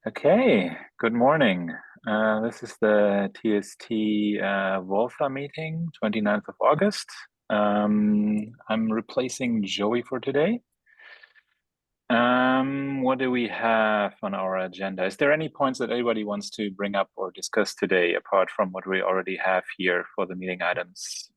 Okay, good morning. This is the TST VOLTHA meeting, 29th of August. I'm replacing Joey for today. What do we have on our agenda? Is there any points that anybody wants to bring up or discuss today, apart from what we already have here for the meeting items?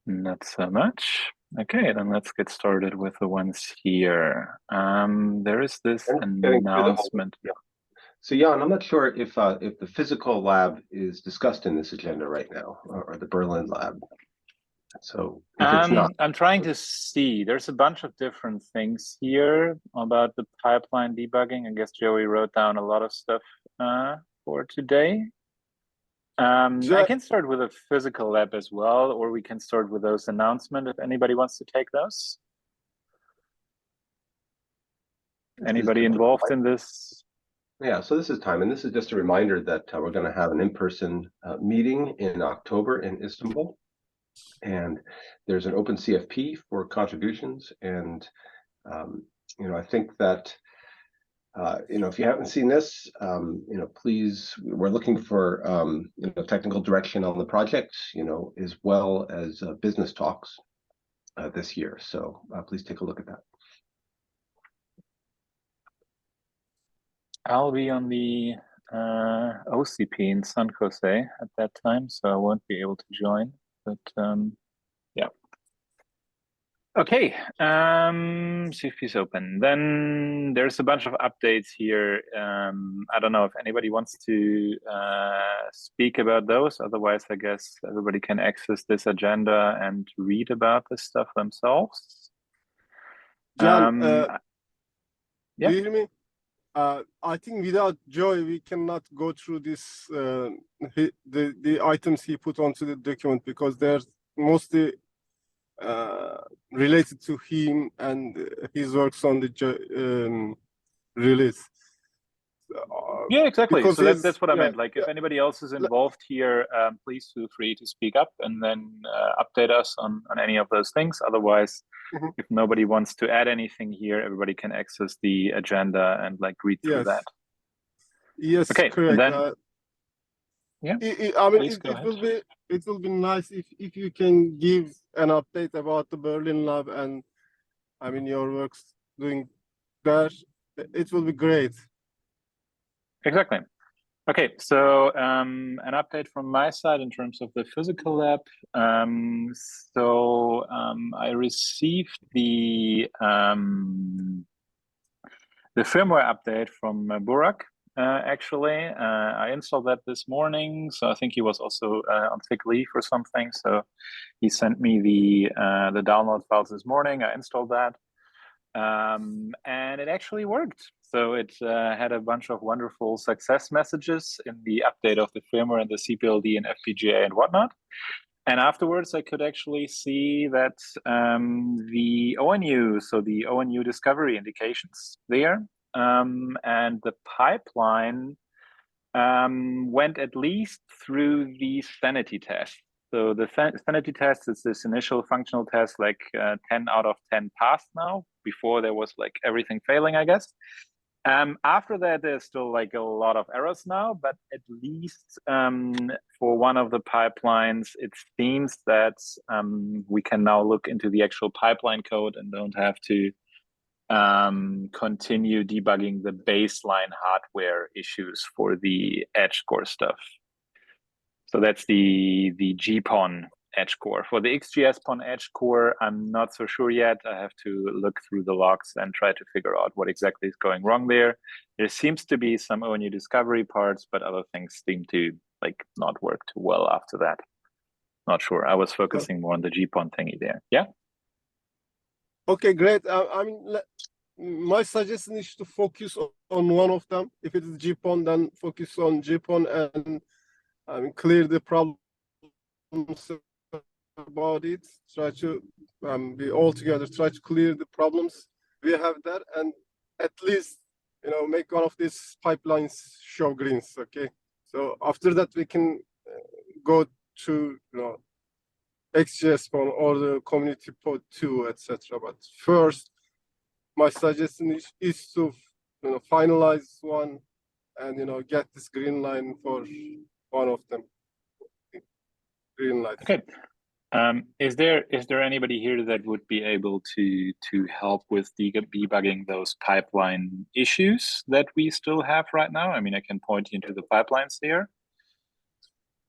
Not so much. Okay, then let's get started with the ones here. There is this Getting through the whole, announcement. yeah. So Jan, I'm not sure if the physical lab is discussed in this agenda right now, or the Berlin lab. So if it's not, I'm trying to see. There's a bunch of different things here about the pipeline debugging. I guess Joey wrote down a lot of stuff for today. I can start with a physical lab as well, or we can start with those announcements if anybody wants to take those. Anybody involved in this? yeah. So this is time, and this is just a reminder that we're going to have an in-person meeting in October in Istanbul, and there's an open CFP for contributions, and I think that. If you haven't seen this, please, we're looking for, technical direction on the project, as well as business talks this year. So please take a look at that. I'll be on the OCP in San Jose at that time, so I won't be able to join, but yeah. Okay, CFP is open. Then there's a bunch of updates here. I don't know if anybody wants to speak about those. Otherwise, I guess everybody can access this agenda and read about this stuff themselves. John, yeah. do you hear me? I think without Joy, we cannot go through this the items he put onto the document, because they're mostly related to him and his works on the release. Yeah, exactly. So that's what I meant. Like, yeah. if anybody else is involved here, please feel free to speak up and then update us on any of those things. Otherwise, if nobody wants to add anything here, everybody can access the agenda and like read through that. Yes, okay, correct. Then, yeah, I mean, it will be nice if you can give an update about the Berlin lab and, I mean, your works doing there. It will be great. Exactly. Okay, so an update from my side in terms of the physical lab. I received the firmware update from Burak. Actually, I installed that this morning. So I think he was also on sick leave or something. So he sent me the download files this morning. I installed that. And it actually worked. So it had a bunch of wonderful success messages in the update of the firmware and the CPLD and FPGA and whatnot. And afterwards, I could actually see that the ONU, so the ONU discovery indications there, and the pipeline went at least through the sanity test. So the sanity test is this initial functional test, like 10 out of 10 passed now. Before there was like everything failing, I guess. After that, there's still like a lot of errors now, but at least for one of the pipelines, it seems that we can now look into the actual pipeline code and don't have to continue debugging the baseline hardware issues for the edge core stuff. So that's the GPON edge core. For the XGS-PON edge core, I'm not so sure yet. I have to look through the logs and try to figure out what exactly is going wrong there. There seems to be some ONU discovery parts, but other things seem to like not work too well after that. Not sure. I was focusing more on the GPON thingy there. Yeah. Okay, great. I mean, my suggestion is to focus on one of them. If it is GPON, then focus on GPON and I mean clear the problems about it. Try to be all together. Try to clear the problems we have there, and at least make one of these pipelines show greens. Okay. So after that, we can go to XJS phone or the community pod 2, etc. But first, my suggestion is to finalize one and get this green line for one of them. Green light. Okay. Is there anybody here that would be able to help with debugging those pipeline issues that we still have right now? I mean, I can point you into the pipelines here.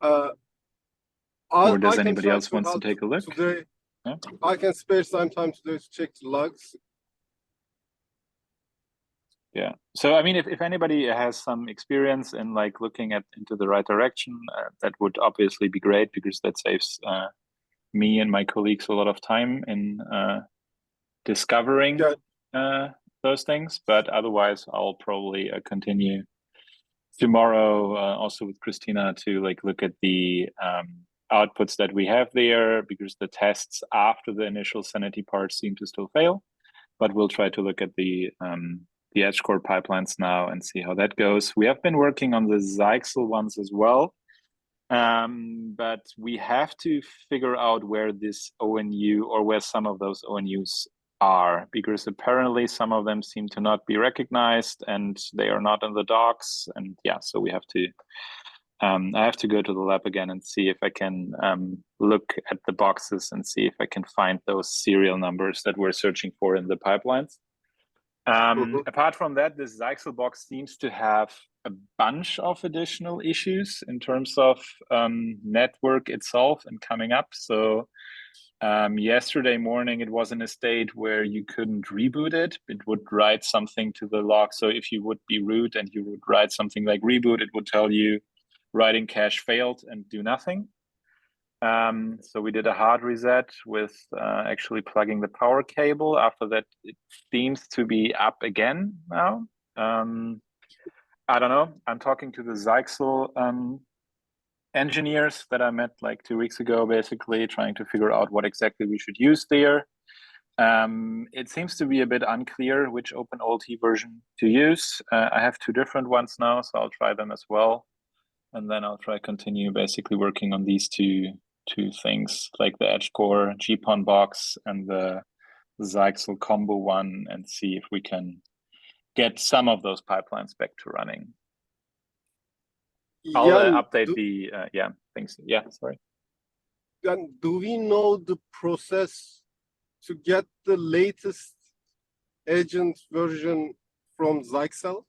Or does anybody else wants to take a look? Today, yeah? I can spare some time today to check the logs. Yeah. So, I mean, if anybody has some experience in like looking into the right direction, that would obviously be great, because that saves me and my colleagues a lot of time in discovering those things. But otherwise, I'll probably continue tomorrow also with Christina to like look at the outputs that we have there, because the tests after the initial sanity part seem to still fail. But we'll try to look at the edge core pipelines now and see how that goes. We have been working on the Zyxel ones as well. But we have to figure out where this ONU or where some of those ONUs are, because apparently some of them seem to not be recognized and they are not in the docs. And yeah, so we have to, I have to go to the lab again and see if I can look at the boxes and see if I can find those serial numbers that we're searching for in the pipelines. Apart from that, this Zyxel box seems to have a bunch of additional issues in terms of network itself and coming up. So yesterday morning, it was in a state where you couldn't reboot it. It would write something to the log. So if you would be root and you would write something like reboot, it would tell you writing cache failed and do nothing. So we did a hard reset with actually plugging the power cable. After that, it seems to be up again now. I don't know. I'm talking to the Zyxel engineers that I met like 2 weeks ago, basically trying to figure out what exactly we should use there. It seems to be a bit unclear which OpenOLT version to use. I have 2 different ones now, so I'll try them as well. And then I'll try continue basically working on these two things, like the edge core GPON box and the Zyxel combo one, and see if we can get some of those pipelines back to running. I'll update the things. Yeah, sorry. And do we know the process to get the latest agent version from Zyxel?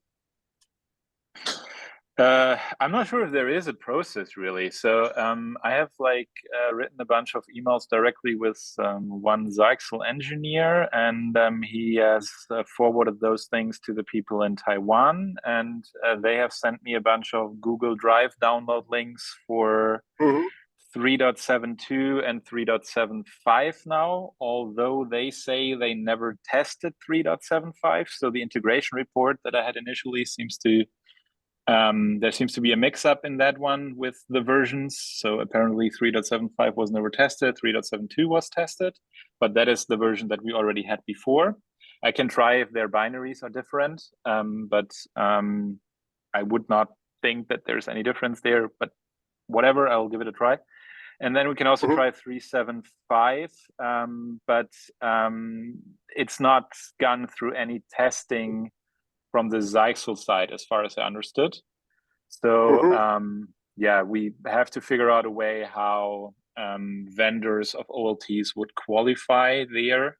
I'm not sure if there is a process really. So I have like written a bunch of emails directly with one Zyxel engineer, and he has forwarded those things to the people in Taiwan, and they have sent me a bunch of Google Drive download links for 3.72 and 3.75 now, although they say they never tested 3.75. So the integration report that I had initially seems to there seems to be a mix-up in that one with the versions. So apparently 3.75 was never tested, 3.72 was tested, but that is the version that we already had before. I can try if their binaries are different, but I would not think that there's any difference there, but whatever, I'll give it a try. And then we can also try 3.75, but it's not gone through any testing from the Zyxel side, as far as I understood. So yeah, we have to figure out a way how vendors of OLTs would qualify their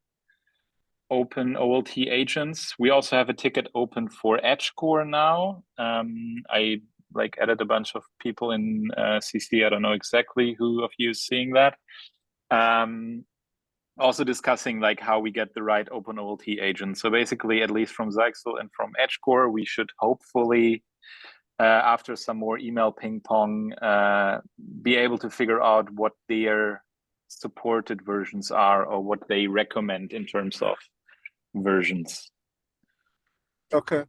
open OLT agents. We also have a ticket open for EdgeCore now. I like added a bunch of people in CC. I don't know exactly who of you is seeing that. Also discussing like how we get the right OpenOLT agent. So basically, at least from Zyxel and from EdgeCore, we should hopefully, after some more email ping pong, be able to figure out what their supported versions are or what they recommend in terms of versions. Okay,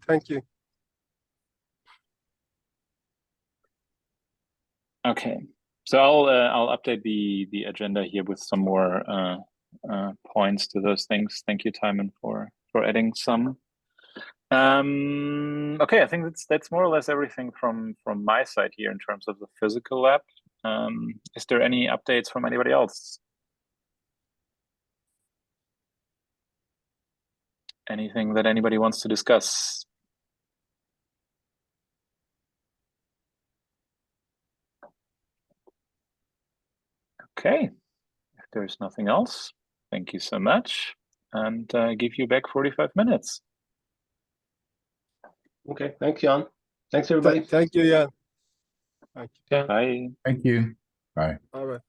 thank you. Okay. So I'll update the agenda here with some more points to those things. Thank you, Timon, for adding some. Okay, I think that's more or less everything from my side here in terms of the physical lab. Is there any updates from anybody else? Anything that anybody wants to discuss? Okay, if there's nothing else, thank you so much, and give you back 45 minutes. Okay, thanks, Jan. Thanks, everybody. Thank you, Jan. Thank you. Bye. Thank you. Bye. All right.